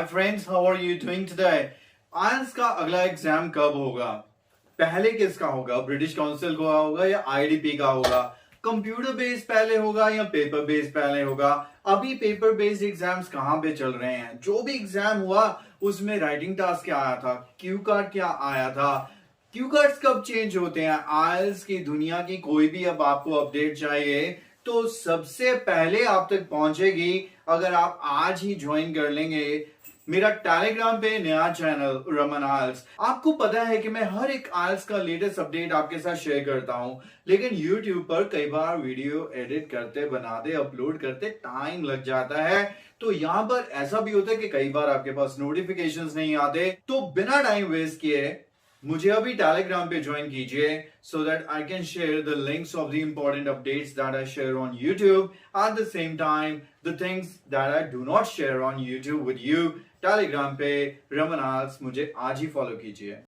friends, how are you doing today? IELTS का अगला exam कब होगा? पहले किसका होगा? ब्रिटिश काउंसिल का होगा या आईडीपी का होगा? कंप्यूटर बेस्ड पहले होगा या पेपर बेस्ड पहले होगा? अभी पेपर बेस्ड एग्जाम्स कहाँ पे चल रहे हैं? जो भी एग्जाम हुआ उसमें राइटिंग टास्क क्या आया था? क्यू कार्ड क्या आया था? क्यू कार्ड्स कब चेंज होते हैं? आयल्स की दुनिया की कोई भी अब आपको अपडेट चाहिए तो सबसे पहले आप तक पहुंचेगी अगर आप आज ही ज्वाइन कर लेंगे मेरा टेलीग्राम पे नया चैनल रमन आयल्स। आपको पता है कि मैं हर एक आयल्स का लेटेस्ट अपडेट आपके साथ शेयर करता हूं, लेकिन यूट्यूब पर कई बार वीडियो एडिट करते, बनाते, अपलोड करते टाइम लग जाता है। तो यहाँ पर ऐसा भी होता है कि कई बार आपके पास नोटिफिकेशंस नहीं आते। तो बिना टाइम वेस्ट किए मुझे अभी टेलीग्राम पे ज्वाइन कीजिए so that I can share the links of the important updates that I share on YouTube, at the same time the things that I do not share on YouTube with you। Telegram पे Raman IELTS मुझे आज ही follow कीजिए।